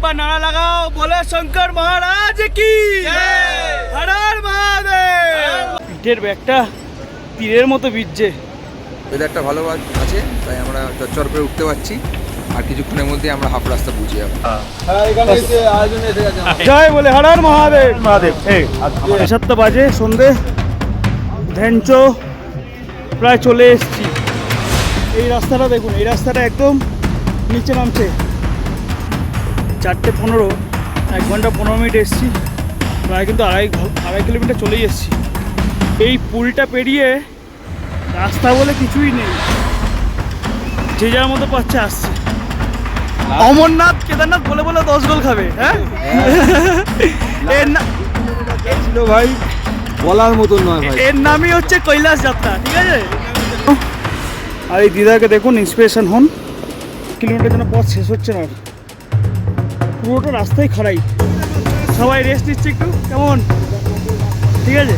একবার নারা লাগাও, বলে শঙ্কর মহারাজ কি হর হর মহাদেব। পিঠের ব্যাগটা তীরের মতো বিজছে। ওয়েদারটা ভালো আছে, তাই আমরা চচ্চর করে উঠতে পারছি। আর কিছুক্ষণের মধ্যে আমরা হাফ রাস্তা পৌঁছে যাবো। জয় বলে হর হর মহাদেব। মহাদেব 7টা বাজে সন্ধে, ধ্যানচ প্রায় চলে এসেছি। এই রাস্তাটা দেখুন, এই রাস্তাটা একদম নিচে নামছে। 4:15, 1 ঘন্টা 15 মিনিট এসেছি, প্রায় কিন্তু আড়াই কিলোমিটার চলেই এসেছি। এই পুলটা পেরিয়ে রাস্তা বলে কিছুই নেই, যে যার মতো পাচ্ছে আসছে। অমরনাথ কেদারনাথ বলে বলে 10 গোল খাবে। হ্যাঁ ছিল ভাই, বলার মতন নয় ভাই। এর নামই হচ্ছে কৈলাস যাত্রা, ঠিক আছে। আর এই দিদাকে দেখুন, ইন্সপিরেশন হন। কিলোমিটার যেন পথ শেষ হচ্ছে না, পুরোটা রাস্তায় খাড়াই। সবাই রেস্ট নিচ্ছে একটু, কেমন? ঠিক আছে,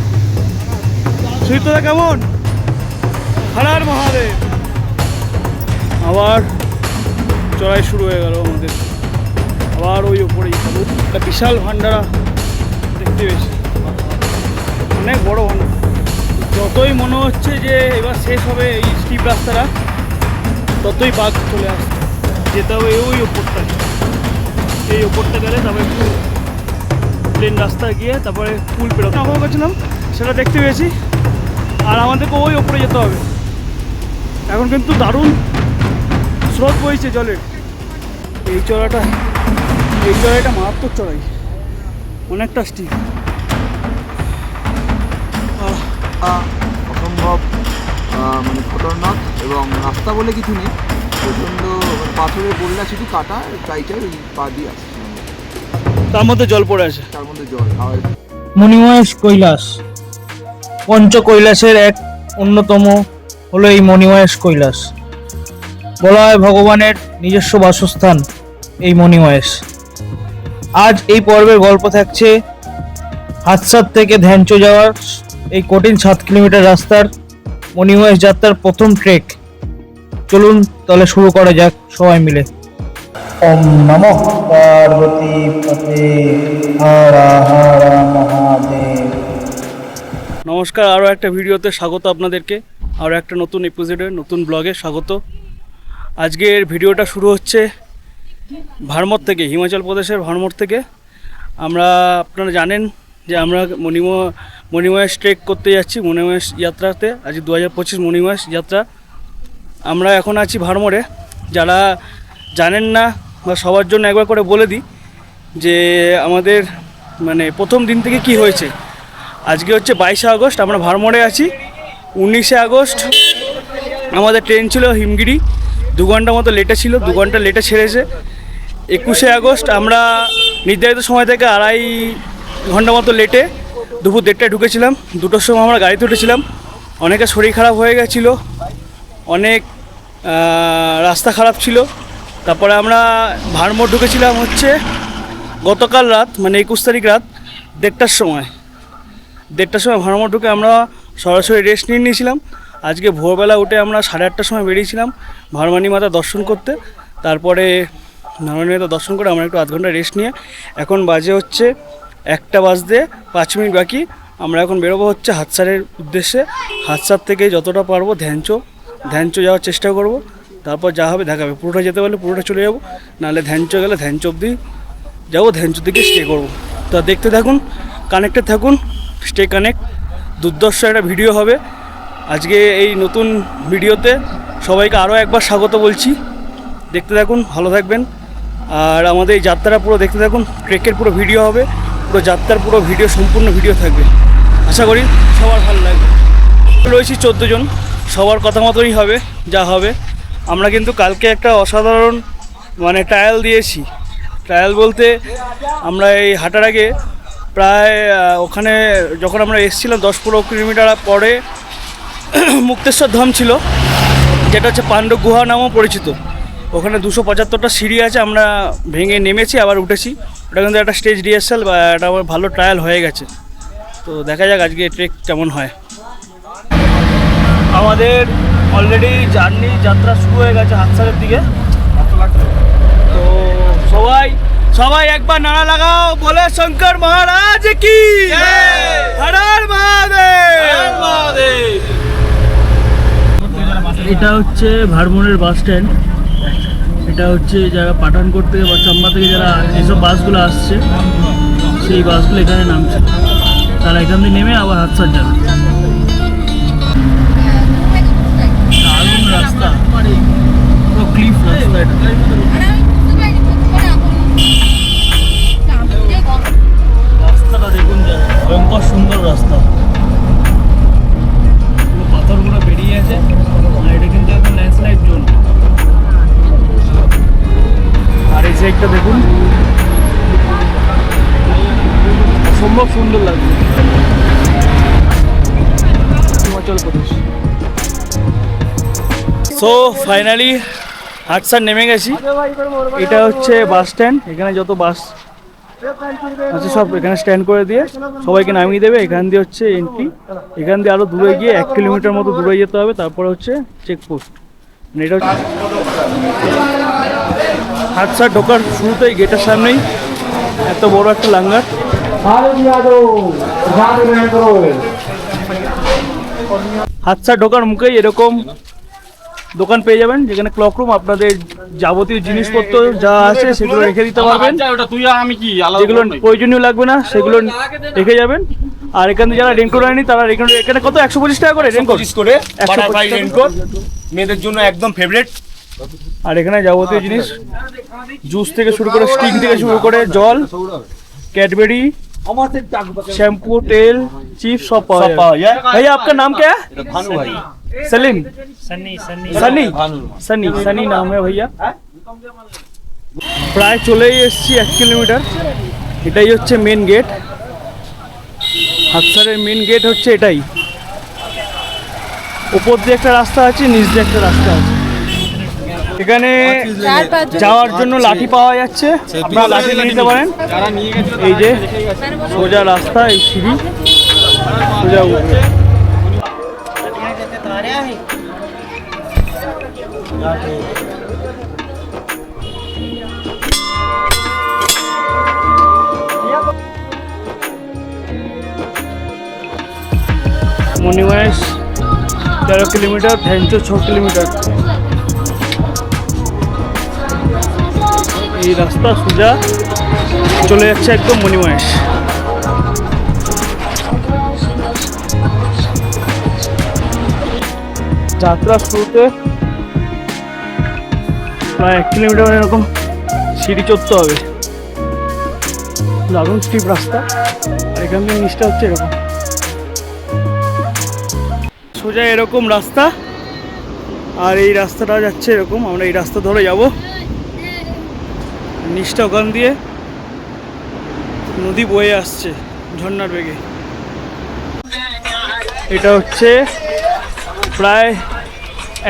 সুইতদা কেমন? হর হর মহাদেব। আবার চড়াই শুরু হয়ে গেল আমাদের। আবার ওই ওপরেই একটা বিশাল ভান্ডারা দেখতে পেয়েছি, অনেক বড় ভান্ডারা। যতই মনে হচ্ছে যে এবার শেষ হবে এই স্টিপ রাস্তাটা, ততই বাঘ চলে আসছে। যেতে হবে ওই ওপরটা, এই ওপরটা গেলে তারপরে একটু প্লেন রাস্তা গিয়ে তারপরে পুল পেরোতে আমরা গেছিলাম, সেটা দেখতে পেয়েছি। আর আমাদেরকে ওই ওপরে যেতে হবে। এখন কিন্তু দারুণ স্রোত বইছে জলের। এই চড়াইটা মারাত্মক চড়াই, অনেকটা স্টিপ। অসম্ভব মানে খতরনাক, এবং রাস্তা বলে কিছু নেই। প্রচণ্ড পাথরের বললা, শুধু কাটা টাইটার ওই পা দিয়ে আসছে, তার মধ্যে জল পড়ে আছে, তার মধ্যে জল। মণিমহেশ কৈলাস, পঞ্চ কৈলাসের এক অন্যতম হলো এই মণিমহেশ কৈলাস। বলা হয় ভগবানের নিজস্ব বাসস্থান এই মণিমহেশ। আজ এই পর্বের গল্প থাকছে হাতসাদ থেকে ধ্যানচ যাওয়ার এই কঠিন 7 কিলোমিটার রাস্তার মণিমহেশ যাত্রার প্রথম ট্রেক। চলুন তাহলে শুরু করা যাক সবাই মিলে। ওম নমঃ পার্বতী পতে হর হর মহাদেব। নমস্কার, আরও একটা ভিডিওতে স্বাগত আপনাদেরকে। আরও একটা নতুন এপিসোডে, নতুন ব্লগে স্বাগত। আজকের ভিডিওটা শুরু হচ্ছে ভারমর থেকে, হিমাচল প্রদেশের ভারমর থেকে। আপনারা জানেন যে আমরা মণিমহেশ ট্রেক করতে যাচ্ছি, মণিমহেশ যাত্রাতে। আজ 2025 মণিমহেশ যাত্রা। আমরা এখন আছি ভারমরে। যারা জানেন না বা সবার জন্য একবার করে বলে দিই যে আমাদের মানে প্রথম দিন থেকে কি হয়েছে। আজকে হচ্ছে 22শে আগস্ট, আমরা ভারমরে আছি। 19শে আগস্ট আমাদের ট্রেন ছিল হিমগিরি, 2 ঘন্টা মতো লেটে ছিল, 2 ঘন্টা লেটে ছেড়েছে। 21শে আগস্ট আমরা নির্ধারিত সময় থেকে 2.5 ঘন্টা মতো লেটে দুপুর 1:30টায় ঢুকেছিলাম। 2টোর সময় আমরা গাড়িতে উঠেছিলাম। অনেকে শরীর খারাপ হয়ে গেছিলো, অনেক রাস্তা খারাপ ছিল। তারপরে আমরা ভারমর ঢুকেছিলাম হচ্ছে গতকাল রাত, মানে 21 তারিখ রাত 1:30টার সময়। 1:30টার সময় ভারমর ঢুকে আমরা সরাসরি রেস্ট নিয়েছিলাম। আজকে ভোরবেলা উঠে আমরা 8:30টার সময় বেরিয়েছিলাম ভারমানি মাতা দর্শন করতে। তারপরে ভারমানি মাতা দর্শন করে আমরা একটু 0.5 ঘন্টা রেস্ট নিয়ে এখন বাজে হচ্ছে 1টা বাজতে 5 মিনিট বাকি। আমরা এখন বেরোবো হচ্ছে হাতসারের উদ্দেশ্যে। হাতসার থেকে যতটা পারবো ধ্যানচ যাওয়ার চেষ্টা করব। তারপর যা হবে দেখাবে। পুরোটা যেতে পারলে পুরোটা চলে যাব, নাহলে ধ্যানচ গেলে ধ্যানচ অবধি যাবো, ধ্যানচ থেকে স্টে করবো। তা দেখতে থাকুন, কানেক্টেড থাকুন, স্টে কানেক্ট। দুর্দর্শ একটা ভিডিও হবে আজকে এই নতুন ভিডিওতে। সবাইকে আরও একবার স্বাগত বলছি। দেখতে থাকুন, ভালো থাকবেন। আর আমাদের এই যাত্রাটা পুরো দেখতে থাকুন। ট্রেকের পুরো ভিডিও হবে, পুরো যাত্রার পুরো ভিডিও, সম্পূর্ণ ভিডিও থাকবে। আশা করি সবার ভালো লাগবে। রয়েছি 14 জন, সবার কথা মতনই হবে যা হবে। আমরা কিন্তু কালকে একটা অসাধারণ মানে ট্রায়াল দিয়েছি। ট্রায়াল বলতে আমরা এই হাঁটার আগে প্রায় ওখানে যখন আমরা এসেছিলাম 10-15 কিলোমিটার পরে মুক্তেশ্বর ধাম ছিল, যেটা হচ্ছে পাণ্ডব গুহা নামও পরিচিত। ওখানে 275টা সিঁড়ি আছে, আমরা ভেঙে নেমেছি আবার উঠেছি। ওটা কিন্তু একটা স্টেজ রিহার্সাল বা একটা ভালো ট্রায়াল হয়ে গেছে। তো দেখা যাক আজকে ট্রেক কেমন হয়। আমাদের অলরেডি যাত্রা শুরু হয়ে গেছে হাতসারের দিকে। তো সবাই সবাই একবার নারা লাগাও, বলে শঙ্কর মহারাজ কি হর হর মহাদেব। এটা হচ্ছে ভারমোরের বাস স্ট্যান্ড। এটা হচ্ছে যারা পাঠানকোট থেকে বা চাম্বা থেকে যারা যেসব বাসগুলো আসছে, সেই বাসগুলো এখানে নামছে। তারা এখান থেকে নেমে আবার হাতসার যাবে। দারুণ রাস্তা, পুরো ক্লিফ রাস্তা এটা। রাস্তাটা দেখুন, যা ভয়ঙ্কর সুন্দর রাস্তা, পুরো পাথরগুলো বেরিয়ে আছে। আর এটা কিন্তু এখন ল্যান্ডস্লাইড জোন। আর এই সাইডটা দেখুন, অসম্ভব সুন্দর লাগছে। হিমাচল প্রদেশ। সো ফাইনালি হাটসার নেমে গেছি। এটা হচ্ছে বাস স্ট্যান্ড। এখানে যত বাস আছে সব এখানে স্ট্যান্ড করে দিয়ে সবাইকে নামিয়ে দেবে। এখান দিয়ে হচ্ছে এন্ট্রি। এখান দিয়ে আরও দূরে গিয়ে 1 কিলোমিটার মতো দূরে যেতে হবে, তারপরে হচ্ছে চেকপোস্ট। এটা হচ্ছে হাটসার ঢোকার শুরুতেই গেটের সামনেই এত বড় একটা লাঙ্গার। হাটসার ঢোকার মুখেই এরকম দোকান পেয়ে যাবেন, যেখানে ক্লক রুম, আপনাদের যাবতীয় জিনিসপত্র যা আছে সেগুলো রেখে দিতে পারবেন। যেগুলো প্রয়োজনীয় লাগবে না সেগুলো রেখে যাবেন। আর এখানে যারা রেনকোট আনেনি তারা রেনকোট, এখানে কত 125 টাকা করে রেনকোট করে, 125 রেনকোট মেয়েদের জন্য একদম ফেভারিট। আর এখানে যাবতীয় জিনিস, জুস থেকে শুরু করে, স্টিং থেকে শুরু করে, জল, ক্যাডবেরি, शैम्पू, तेल, चिप्स सब पाया भैया। आपका नाम क्या है? भानु भाई। सलीम, सनी सनी सनी सनी नाम है भैया। প্রায় চলেই এসেছি 1 কিলোমিটার। এটাই হচ্ছে মেন গেট। হাটসারের মেন গেট হচ্ছে এটাই। উপর দিয়ে একটা রাস্তা আছে, নিচ দিয়ে একটা রাস্তা আছে। এখানে যাওয়ার জন্য লাঠি পাওয়া যাচ্ছে, আপনারা লাঠি নিয়ে নিতে পারেন। এই যে সোজা রাস্তা, এই সিঁড়ি সোজা উপরে। মনিমাহেশ 13 কিলোমিটার, ভ্যাঞ্চো 6 কিলোমিটার। এই রাস্তা সোজা চলে যাচ্ছে একদম মনিমাহেশ। যাত্রা শুরুতে প্রায় 1 কিলোমিটার এরকম সিঁড়ি চড়তে হবে। দারুণ স্টিপ রাস্তা। আর এখান থেকে নিচটা হচ্ছে এরকম সোজা এরকম রাস্তা। আর এই রাস্তাটা যাচ্ছে এরকম, আমরা এই রাস্তা ধরে যাব। নিচটা ওখান দিয়ে নদী বয়ে আসছে ঝর্ণার বেগে। এটা হচ্ছে প্রায়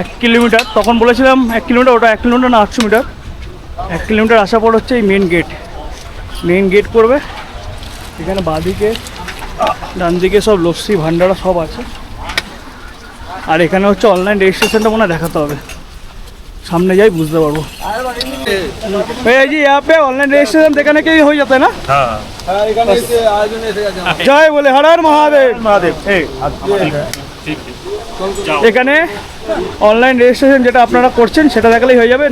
1 কিলোমিটার। তখন বলেছিলাম 1 কিলোমিটার, ওটা 1 কিলোমিটার না 800 মিটার। 1 কিলোমিটার আসার পর হচ্ছে এই মেন গেট। মেন গেট করবে এখানে, বাঁদিকে ডান দিকে সব লস্যি ভান্ডারা সব আছে। আর এখানে হচ্ছে অনলাইন রেজিস্ট্রেশনটা মনে হয় দেখাতে হবে, সামনে যাই বুঝতে পারবো। भैया जी यहाँ पे ऑनलाइन रजिस्ट्रेशन दिखाने के लिए हो जाता है ना? जय बोले हर हर महादेव। এখানে অনলাইন রেজিস্ট্রেশন যেটা আপনারা করছেন সেটা দেখালেই হয়ে যাবে,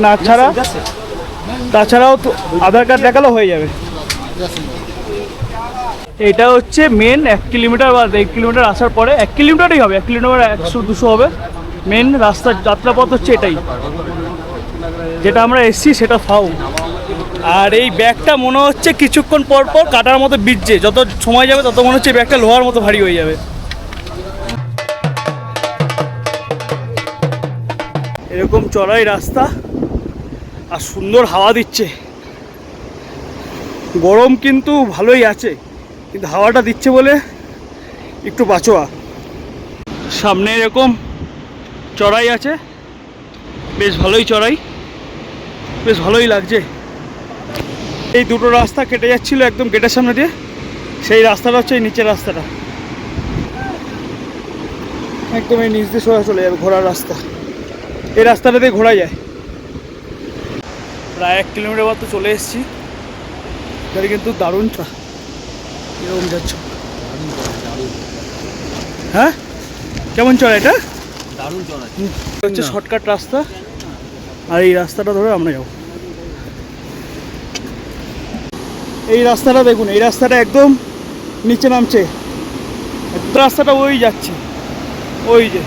না ছাড়া তাছাড়াও তো আধার কার্ড দেখালেও হয়ে যাবে। এটা হচ্ছে মেন 1 কিলোমিটার বা 1 কিলোমিটার আসার পরে, 1 কিলোমিটারই হবে, 1 কিলোমিটার 100-200 হবে। মেন রাস্তার যাত্রাপথ হচ্ছে এটাই, যেটা আমরা এসছি সেটা ফাউ। আর এই ব্যাগটা মনে হচ্ছে কিছুক্ষণ পর পর কাটার মতো বিজছে, যত সময় যাবে তত মনে হচ্ছে ব্যাগটা লোহার মতো ভারী হয়ে যাবে। এরকম চড়াই রাস্তা আর সুন্দর হাওয়া দিচ্ছে। গরম কিন্তু ভালোই আছে, কিন্তু হাওয়াটা দিচ্ছে বলে একটু বাঁচোয়া। সামনে এরকম চড়াই আছে, বেশ ভালোই চড়াই, বেশ ভালোই লাগছে। এই দুটো রাস্তা কেটে যাচ্ছিল একদম গেটের সামনে দিয়ে, সেই রাস্তাটা হচ্ছে এই নিচের রাস্তাটা, একদম এই নিচ দিয়ে সোজা চলে যাবে ঘোড়ার রাস্তা। এই রাস্তাটা দিয়ে ঘোরা যায়। প্রায় 1 কিলোমিটার মতো চলে এসেছি। গাড়ি কিন্তু দারুণ এরকম যাচ্ছ। হ্যাঁ কেমন চড়া এটা? দারুণ চড়া। হচ্ছে শর্টকাট রাস্তা, আর এই রাস্তাটা ধরে আমরা যাবো। এই রাস্তাটা দেখুন, এই রাস্তাটা একদম নিচে নামছে, রাস্তাটা ওই যাচ্ছে, ওই যে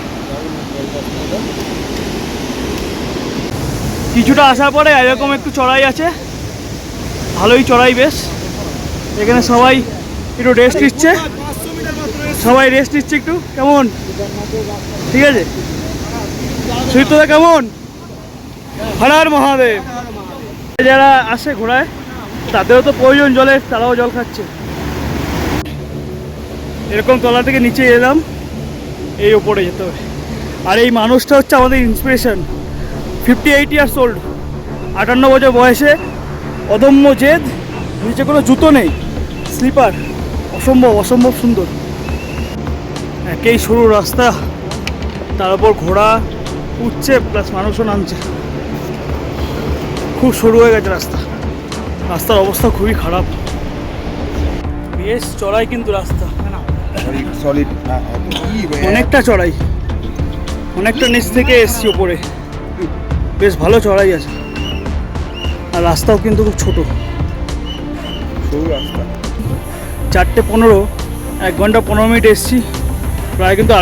কিছুটা আসার পরে এরকম একটু চড়াই আছে, ভালোই চড়াই বেশ। এখানে সবাই একটু রেস্ট নিচ্ছে, সবাই রেস্ট নিচ্ছে একটু। কেমন ঠিক আছে? সুইতদা কেমন? হর হর মহাদেব। যারা আসে ঘোড়ায় তাদেরও তো প্রয়োজন জলের, তারাও জল খাচ্ছে। এরকম তলা থেকে নিচে এলাম, এই ওপরে যেতে হবে। আর এই মানুষটা হচ্ছে আমাদের ইন্সপিরেশন, 58 ইয়ার্স ওল্ড, 58 বছর বয়সে, অদম্য জেদ, নিচে কোনো জুতো নেই, স্লিপার, অসম্ভব অসম্ভব সুন্দর। একেই সরু রাস্তা, তার উপর ঘোড়া উঠছে প্লাস মানুষও নামছে, খুব সরু হয়ে গেছে রাস্তা, রাস্তার অবস্থা খুবই খারাপ। বেশ চড়াই কিন্তু রাস্তা, সলিড অনেকটা চড়াই, অনেকটা নিচ থেকে এসছি ওপরে, বেশ ভালো চড়াই আছে। আর রাস্তাও কিন্তু খুব ছোট, সরু রাস্তা। 4:15, 1 ঘন্টা 15 মিনিট এসছি, প্রায় কিন্তু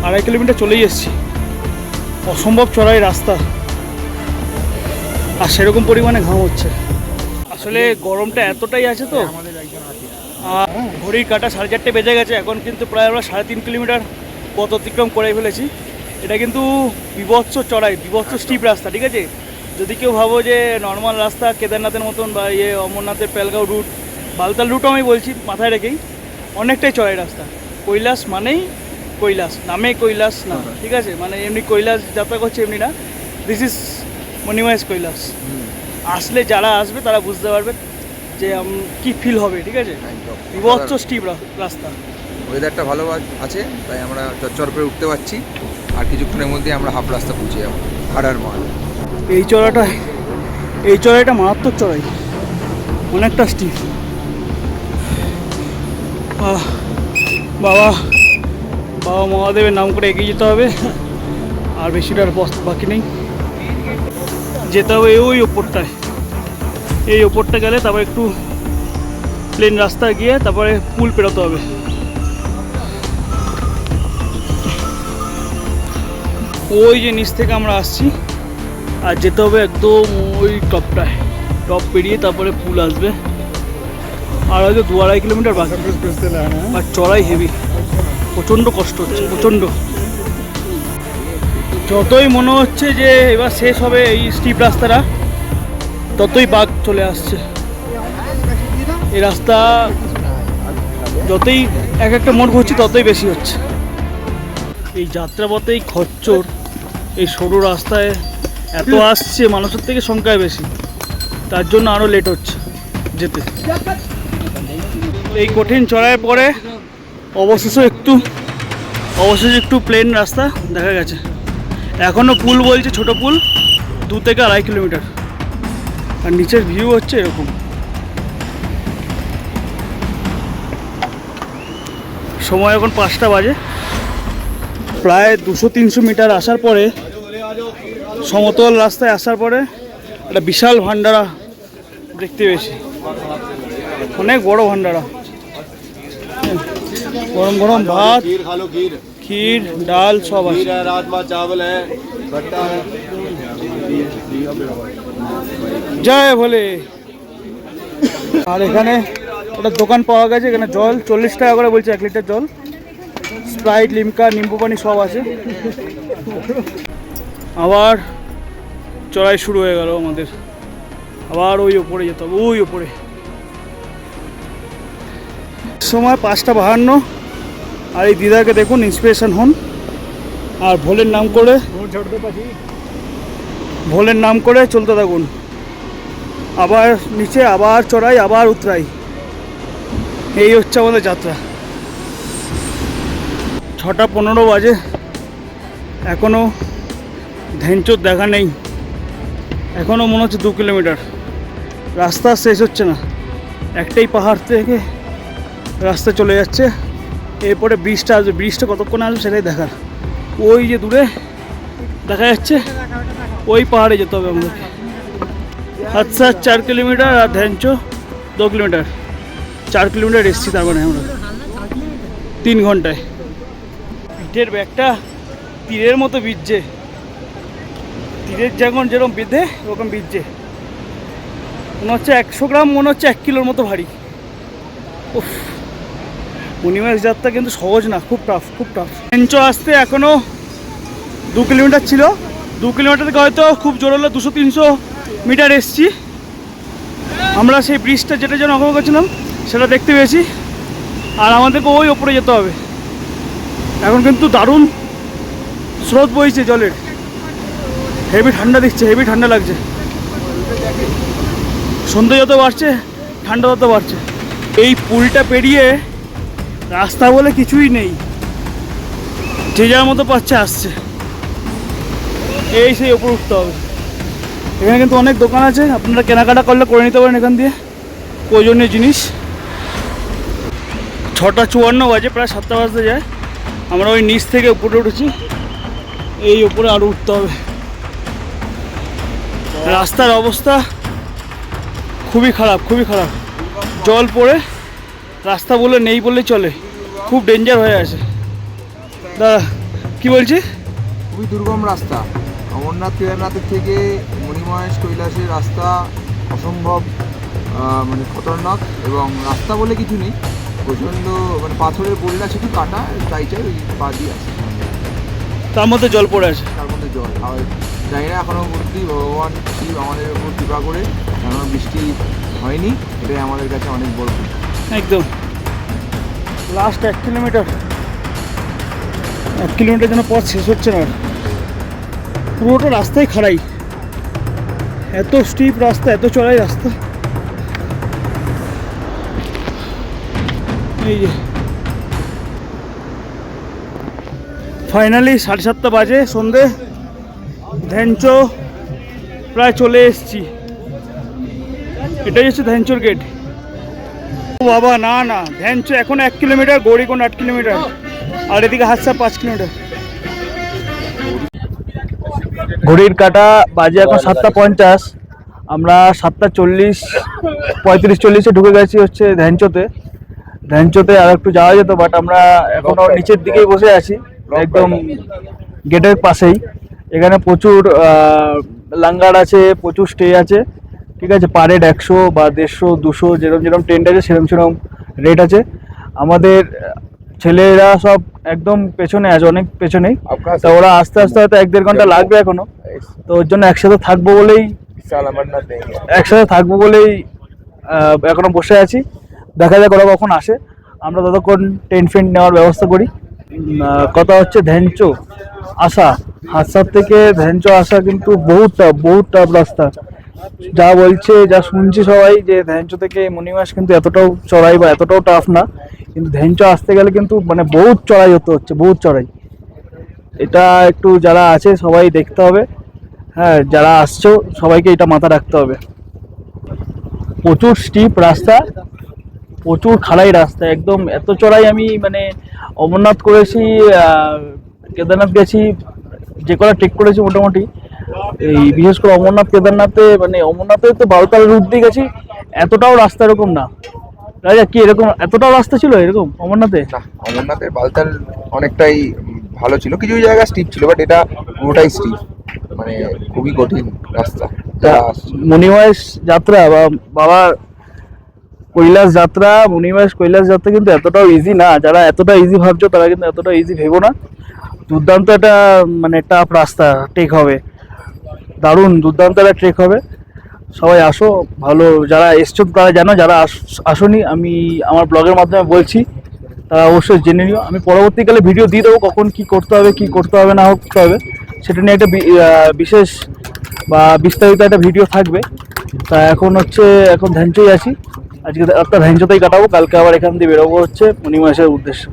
আড়াই কিলোমিটার চলেই এসছি। অসম্ভব চড়াই রাস্তা, আর সেরকম পরিমাণে ঘাম হচ্ছে। আসলে গরমটা এতটাই আছে তো, আর ঘড়ির কাঁটা 4:30 বেজে গেছে, এখন কিন্তু প্রায় আমরা 3.5 কিলোমিটার পথ অতিক্রম করে ফেলেছি। এটা কিন্তু বিভৎস চড়াই, বিভৎস স্টিপ রাস্তা, ঠিক আছে? যদি কেউ ভাবো যে নর্মাল রাস্তা কেদারনাথের মতন বা অমরনাথের পেলগাঁও রুট, বালতাল রুটও আমি বলছি মাথায় রেখেই, অনেকটাই চড়াই রাস্তা। কৈলাস মানেই কৈলাস, নামে কৈলাস না, ঠিক আছে? মানে এমনি কৈলাস যাত্রা করছে এমনি না, দিস ইজ মণিমহেশ কৈলাস। আসলে যারা আসবে তারা বুঝতে পারবে যে কি ফিল হবে, ঠিক আছে? বিভৎস স্টিপ রাস্তা। ওয়েদারটা ভালো আছে, তাই আমরা চচ্চর করে উঠতে পারছি। আর কিছুক্ষণের মধ্যে আমরা হাফ রাস্তা পৌঁছে যাবো হর হর মহাদেব। এই চড়াইটা মারাত্মক চড়াই, অনেকটা স্টিপ। বাবা মহাদেবের নাম করে এগিয়ে যেতে হবে, আর বেশিটার বাকি নেই, যেতে হবে ওই ওপরটায়। এই ওপরটা গেলে তারপর একটু প্লেন রাস্তা গিয়ে তারপরে পুল পেরোতে হবে। ওই যে নিচ থেকে আমরা আসছি, আর যেতে হবে একদম ওই টপটায়, টপ পেরিয়ে তারপরে পুল আসবে। আর হয়তো 2-2.5 কিলোমিটার বাকি, আর চড়াই হেভি, প্রচণ্ড কষ্ট হচ্ছে, প্রচণ্ড। যতই মনে হচ্ছে যে এবার শেষ হবে এই স্টিপ রাস্তাটা, ততই বাঘ চলে আসছে। এই রাস্তা যতই এক একটা মোড় ঘুরছি ততই বেশি হচ্ছে। এই যাত্রাপথেই খচ্চর, এই সরু রাস্তায় এত আসছে, মানুষের থেকে সংখ্যায় বেশি, তার জন্য আরও লেট হচ্ছে যেতে। এই কঠিন চড়াইয়ের পরে অবশেষে একটু প্লেন রাস্তা দেখা গেছে। এখনও পুল বলছে, ছোট পুল, 2 থেকে 2.5 কিলোমিটার, আর নিচের ভিউ হচ্ছে এরকম। সময় এখন 5টা বাজে, প্রায় 200-300 মিটার আসার পরে, সমতল রাস্তায় আসার পরে একটা বিশাল ভান্ডারা দেখতে পেয়েছি, অনেক বড় ভান্ডারা। গরম গরম ভাত, ক্ষীর, ডাল সব আছে। জয় ভোলে। আর এখানে একটা দোকান পাওয়া গেছে, এখানে জল 40 টাকা করে বলছে 1 লিটার জল, স্প্রাইট, লিমকা, নিম্বু পানি সব আছে। আবার চড়াই শুরু হয়ে গেল আমাদের, আবার ওই ওপরে যেতে হবে, ওই ওপরে। সময় 5:52, আর এই দিদাকে দেখুন, ইন্সপিরেশন হন, আর ভোলের নাম করে চলতে থাকুন। আবার নিচে, আবার চড়াই, আবার উতরাই, এই হচ্ছে আমাদের যাত্রা। 6:15 বাজে, এখনও ধ্যানচোর দেখা নেই, এখনও মনে হচ্ছে 2 কিলোমিটার রাস্তা শেষ হচ্ছে না। একটাই পাহাড় থেকে রাস্তা চলে যাচ্ছে, এরপরে ব্রিজটা আসবে। ব্রিজটা কতক্ষণে আসবে সেটাই দেখার। ওই যে দূরে দেখা যাচ্ছে, ওই পাহাড়ে যেতে হবে আমাদের। হাদসা 4 কিলোমিটার আর ধ্যানচো 2 কিলোমিটার। 4 কিলোমিটার এসছি তার মানে আমরা 3 ঘন্টায়। পিঠের ব্যাগটা তীরের মতো বিঁধছে, তীরের যেরকম বিঁধে ওরকম বিঁধছে। মনে হচ্ছে 100 গ্রাম, মনে হচ্ছে 1 কিলোর মতো ভারী। উফ, মনিমাহেশ যাত্রা কিন্তু সহজ না, খুব টাফ, খুব টাফ। ধ্যানচো আসতে এখনও 2 কিলোমিটার ছিল। 2 কিলোমিটার থেকে হয়তো খুব জোর হলো 200-300 মিটার এসছি। আমরা সেই ব্রিজটা যেটা যেন অঙ্কন করছিলাম সেটা দেখতে পেয়েছি, আর আমাদেরকে ওই ওপরে যেতে হবে। এখন কিন্তু দারুণ স্রোত বইছে জলের, হেভি ঠান্ডা দিচ্ছে, হেভি ঠান্ডা লাগছে। সন্ধ্যে যত বাড়ছে ঠান্ডা তত বাড়ছে। এই পুলটা পেরিয়ে রাস্তা বলে কিছুই নেই, যে যার মতো পাচ্ছে আসছে। এই সেই ওপর উঠতে হবে। এখানে কিন্তু অনেক দোকান আছে, আপনারা কেনাকাটা করলে করে নিতে পারেন এখান দিয়ে প্রয়োজনীয় জিনিস। 6:54 বাজে, প্রায় 7টা বাজতে যায়। আমরা ওই নিচ থেকে উপরে উঠেছি, এই উপরে আরও উঠতে হবে। রাস্তার অবস্থা খুবই খারাপ, খুবই খারাপ। জল পড়ে রাস্তা বলে নেই বললে চলে, খুব ডেঞ্জার হয়ে আছে। দাদা কি বলছি? খুবই দুর্গম রাস্তা। অমরনাথ কেদারনাথের থেকে মণিমহেশ কৈলাসের রাস্তা অসম্ভব মানে খতরনাক, এবং রাস্তা বলে কিছু নেই, প্রচণ্ড মানে পাথরের বললা শুধু কাটা, তাই চাই ওই পা দিয়ে আসে, তার মধ্যে জল পড়ে আছে। তার মধ্যে জল। আর জানি না এখনও অবধি ভগবান শিব আমাদের উপর কৃপা করে এখনও বৃষ্টি হয়নি, এটাই আমাদের কাছে অনেক বড়। একদম লাস্ট 1 কিলোমিটার, 1 কিলোমিটার যেন পথ শেষ হচ্ছে না। পুরোটা রাস্তাই খাড়াই, এত স্টিপ রাস্তা, এত চড়াই রাস্তা। এই যে ফাইনালি 7:30 বাজে, সন্ধে। ধ্যানচো প্রায় চলে এসছি। এটাই হচ্ছে ধ্যানচোর গেট। ও বাবা, না না, ধ্যানচো এখন 1 কিলোমিটার, গৌরীকুণ্ড 8 কিলোমিটার, আর এদিকে হাদসা 5 কিলোমিটার। ঘড়ির কাঁটা বাজে এখন 7:50। আমরা 7:40-35-40-এ ঢুকে গেছি হচ্ছে ধ্যানচোতে। ধ্যানচোতে আর একটু যাওয়া যেত, বাট আমরা এখনো নিচের দিকেই বসে আছি, একদম গেটের পাশেই। এখানে প্রচুর লাঙ্গার আছে, প্রচুর স্টে আছে, ঠিক আছে। পার হেড 100 বা 150, 200 যেরকম যেরকম টেন্ট আছে সেরকম রেট আছে। আমাদের ছেলেরা সব একদম পেছনে আছে, অনেক পেছনেই। তো ওরা আস্তে আস্তে হয়তো 1-1.5 ঘন্টা লাগবে এখনো, তো ওর জন্য একসাথে থাকবো বলেই এখনো বসে আছি। দেখা যাক ওরা কখন আসে, আমরা ততক্ষণ টেন্ট ফেন্ট নেওয়ার ব্যবস্থা করি। কথা হচ্ছে ধ্যানচো আসা, হাদসার থেকে ধ্যানচো আসা কিন্তু বহুত টাফ রাস্তা। যা বলছে, যা শুনছি সবাই, যে ধ্যানচো থেকে মণিমাহেশ কিন্তু এতটাও চড়াই বা এতটাও টাফ না, কিন্তু ধ্যানচো আসতে গেলে কিন্তু মানে বহুত চড়াই হচ্ছে, বহুত চড়াই। এটা একটু যারা আছে সবাই দেখতে হবে, হ্যাঁ, যারা আসছো সবাইকে এটা মাথা রাখতে হবে। প্রচুর স্টিপ রাস্তা, প্রচুর খাড়াই রাস্তা, একদম এত চড়াই। আমি মানে অমরনাথ করেছি, কেদারনাথ গেছি, যে কটা ট্রেক করেছি মোটামুটি, এই বিশেষ করে অমরনাথ কেদারনাথে, মানে অমরনাথে তো বারোতাল রুট দিয়ে গেছি, এতটাও রাস্তা এরকম না। রাজা কি এরকম এতটাও রাস্তা ছিল এরকম অমরনাথে? না, অমরনাথের বালতাল অনেকটাই ভালো ছিল, কিছু জায়গা স্টিপ ছিল, বাট এটা পুরোটাই স্টিপ, মানে খুবই কঠিন রাস্তা। মণিমহেশ যাত্রা বা বাবা কৈলাস যাত্রা, মণিমহেশ কৈলাস যাত্রা কিন্তু এতটাও ইজি না। যারা এতটা ইজি ভাবছো তারা কিন্তু এতটা ইজি ভেবো না। দুর্দান্ত একটা মানে টাফ রাস্তা, ট্রেক হবে, দারুণ দুর্দান্ত একটা ট্রেক হবে। সবাই আসো, ভালো যারা এসছো তারা জানো, যারা আসোনি আমি আমার ব্লগের মাধ্যমে বলছি, তারা অবশ্যই জেনে নিও। আমি পরবর্তীকালে ভিডিও দিয়ে দেবো কখন কি করতে হবে, কি করতে হবে না করতে হবে, সেটা নিয়ে একটা বিশেষ বা বিস্তারিত একটা ভিডিও থাকবে। তা এখন ধ্যানচোই আছি, আজকে একটা ধ্যানচোতেই কাটাবো, কালকে আবার এখান দিয়ে বেরোবো হচ্ছে মণিমহেশের উদ্দেশ্যে।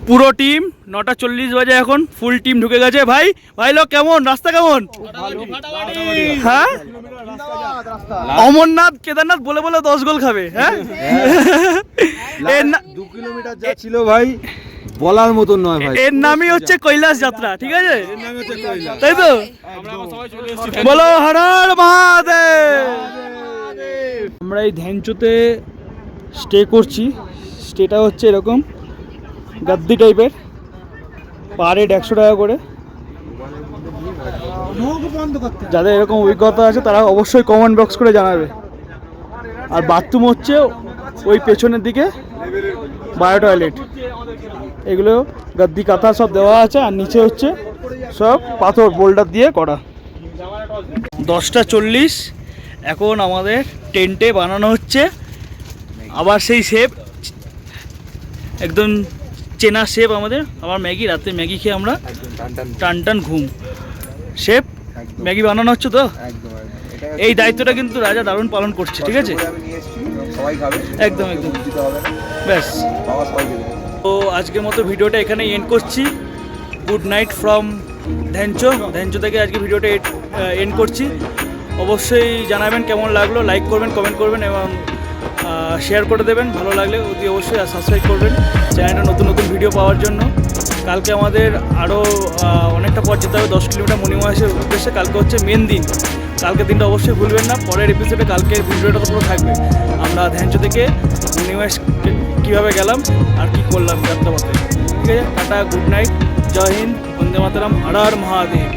পুরো টিম 9:40 বাজে এখন, ফুল টিম ঢুকে গেছে। ভাই ভাই লোক কেমন, রাস্তা কেমন? হ্যাঁ, অমরনাথ কেদারনাথ বলে বলে 10 গোল খাবে। হ্যাঁ, এর 2 কিলোমিটার যা ছিল ভাই বলার মতন নয় ভাই। এর নামই হচ্ছে কৈলাস যাত্রা, ঠিক আছে? তাই তো, বলো হর হর মহাদেব। আমরা এই ধ্যানচোতে স্টে করছি। স্টেটা হচ্ছে এরকম গাদ্দি টাইপের, পার হেড 100 টাকা করে। যাদের এরকম অভিজ্ঞতা আছে তারা অবশ্যই কমেন্ট বক্স করে জানাবে। আর বাথরুম হচ্ছে ওই পেছনের দিকে, বায়ো টয়লেট। এগুলো গাদ্দি কাঁথা সব দেওয়া আছে, আর নিচে হচ্ছে সব পাথর বোল্ডার দিয়ে করা। 10:40 এখন আমাদের টেন্টে বানানো হচ্ছে আবার সেই শেপ, একদম চেনা শেপ আমাদের। আবার ম্যাগি, রাতে ম্যাগি খেয়ে আমরা টান টান ঘুম। শেপ ম্যাগি বানানো হচ্ছে তো, এই দায়িত্বটা কিন্তু রাজা দারুণ পালন করছে, ঠিক আছে? একদম একদম, ব্যাস। তো আজকের মতো ভিডিওটা এখানে এন্ড করছি। গুড নাইট ফ্রম ধ্যানচো। ধ্যানচো থেকে আজকে ভিডিওটা এন্ড করছি। অবশ্যই জানাবেন কেমন লাগলো, লাইক করবেন, কমেন্ট করবেন এবং শেয়ার করে দেবেন ভালো লাগলে অতি অবশ্যই। আর সাবস্ক্রাইব করবেন চ্যানেলে নতুন নতুন ভিডিও পাওয়ার জন্য। কালকে আমাদের আরও অনেকটা পথ যেতে হবে, 10 কিলোমিটার মণিমহেশের উদ্দেশ্যে। কালকে হচ্ছে মেন দিন, কালকের দিনটা অবশ্যই ভুলবেন না। পরের এপিসোডে কালকের ভিডিওটা তো পুরো থাকবে। আমরা ধ্যানচো থেকে মণিমহেশ কীভাবে গেলাম আর কী করলাম যাত্রাপথে, ঠিক আছে? টাটা, গুড নাইট, জয় হিন্দ, বন্দে মাতরম, হর হর মহাদেব।